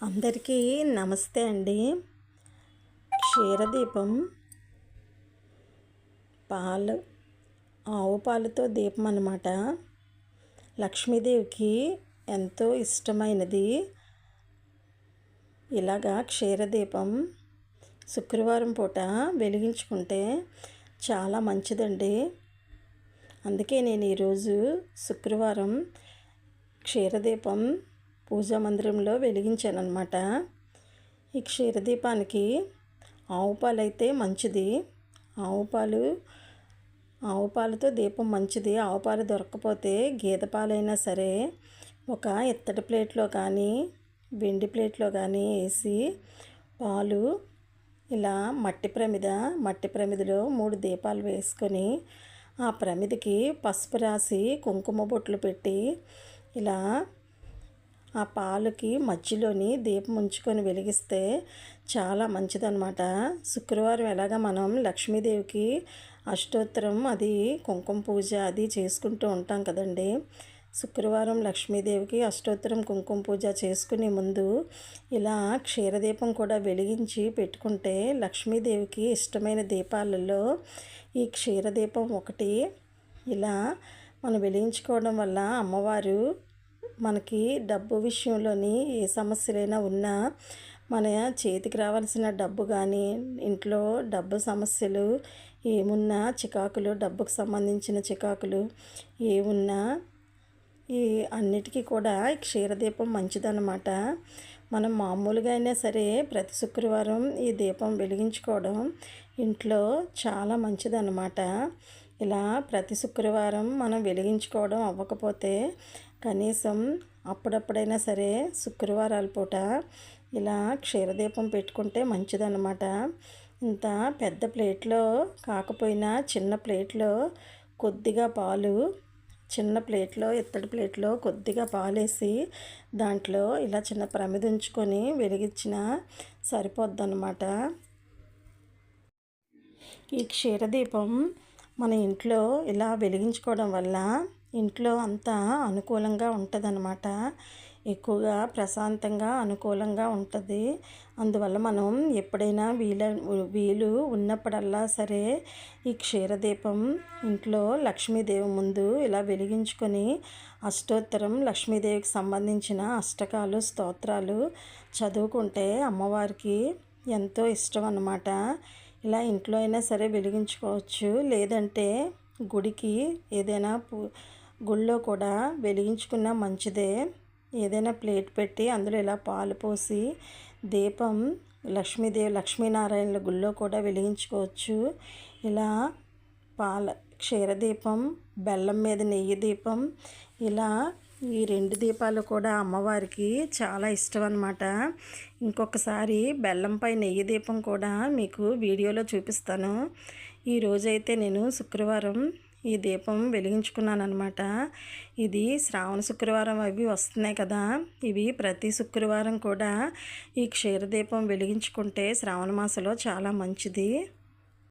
అందరికీ నమస్తే అండి. క్షీరదీపం ఆవు పాలతో దీపం అన్నమాట. లక్ష్మీదేవికి ఎంతో ఇష్టమైనది. ఇలాగా క్షీరదీపం శుక్రవారం పూట వెలిగించుకుంటే చాలా మంచిదండి. అందుకే నేను ఈరోజు శుక్రవారం క్షీరదీపం పూజా మందిరంలో వెలిగించానమాట. ఈ క్షీరదీపానికి ఆవు పాలు అయితే మంచిది. ఆవు పాలతో దీపం మంచిది. ఆవు పాలు దొరకకపోతే గేదె పాలైనా సరే ఒక ఇత్తడి ప్లేట్లో కానీ వెండి ప్లేట్లో కానీ వేసి పాలు ఇలా మట్టి ప్రమిదలో 3 దీపాలు వేసుకొని ఆ ప్రమిదికి పసుపు రాసి కుంకుమ బొట్లు పెట్టి ఇలా ఆ పాలకి మధ్యలోని దీపం ఉంచుకొని వెలిగిస్తే చాలా మంచిదన్నమాట. శుక్రవారం ఎలాగా మనం లక్ష్మీదేవికి అష్టోత్తరం అది కుంకుమ పూజ అది చేసుకుంటూ ఉంటాం కదండి. శుక్రవారం లక్ష్మీదేవికి అష్టోత్తరం కుంకుమ పూజ చేసుకునే ముందు ఇలా క్షీరదీపం కూడా వెలిగించి పెట్టుకుంటే లక్ష్మీదేవికి ఇష్టమైన దీపాలలో ఈ క్షీరదీపం ఒకటి. ఇలా మనం వెలిగించుకోవడం వల్ల అమ్మవారు మనకి డబ్బు విషయంలోని ఏ సమస్యలైనా ఉన్నా మన చేతికి రావాల్సిన డబ్బు కానీ ఇంట్లో డబ్బు సమస్యలు ఏమున్నా చికాకులు డబ్బుకు సంబంధించిన చికాకులు ఏమున్నా ఈ అన్నిటికీ కూడా క్షీరదీపం మంచిదన్నమాట. మనం మామూలుగా అయినా సరే ప్రతి శుక్రవారం ఈ దీపం వెలిగించుకోవడం ఇంట్లో చాలా మంచిదన్నమాట. ఇలా ప్రతి శుక్రవారం మనం వెలిగించుకోవడం అవ్వకపోతే కనీసం అప్పుడప్పుడైనా సరే శుక్రవారాల పూట ఇలా క్షీరదీపం పెట్టుకుంటే మంచిదన్నమాట. ఇంత పెద్ద ప్లేట్లో కాకపోయినా చిన్న ప్లేట్లో కొద్దిగా పాలు, చిన్న ప్లేట్లో ఇత్తడి ప్లేట్లో కొద్దిగా పాలేసి దాంట్లో ఇలా చిన్న ప్రమిద ఉంచుకొని వెలిగించిన సరిపోద్దన్నమాట. ఈ క్షీరదీపం మన ఇంట్లో ఇలా వెలిగించుకోవడం వల్ల ఇంట్లో అంతా అనుకూలంగా ఉంటుందన్నమాట. ఎక్కువగా ప్రశాంతంగా అనుకూలంగా ఉంటుంది. అందువల్ల మనం ఎప్పుడైనా వీలు ఉన్నప్పుడల్లా సరే ఈ క్షీరదీపం ఇంట్లో లక్ష్మీదేవి ముందు ఇలా వెలిగించుకొని అష్టోత్తరం లక్ష్మీదేవికి సంబంధించిన అష్టకాలు స్తోత్రాలు చదువుకుంటే అమ్మవారికి ఎంతో ఇష్టం అన్నమాట. ఇలా ఇంట్లో అయినా సరే వెలిగించుకోవచ్చు. లేదంటే గుడికి ఏదైనా గుళ్ళో కూడా వెలిగించుకున్న మంచిదే. ఏదైనా ప్లేట్ పెట్టి అందులో ఇలా పాలు పోసి దీపం లక్ష్మీనారాయణల గుళ్ళో కూడా వెలిగించుకోవచ్చు. ఇలా క్షీరదీపం, బెల్లం మీద నెయ్యి దీపం, ఇలా ఈ 2 దీపాలు కూడా అమ్మవారికి చాలా ఇష్టం అన్నమాట. ఇంకొకసారి బెల్లంపై నెయ్యి దీపం కూడా మీకు వీడియోలో చూపిస్తాను. ఈరోజైతే నేను శుక్రవారం ఈ దీపం వెలిగించుకున్నాను అనమాట. ఇది శ్రావణ శుక్రవారం అవి వస్తున్నాయి కదా, ఇవి ప్రతి శుక్రవారం కూడా ఈ క్షీరదీపం వెలిగించుకుంటే శ్రావణ మాసంలో చాలా మంచిది.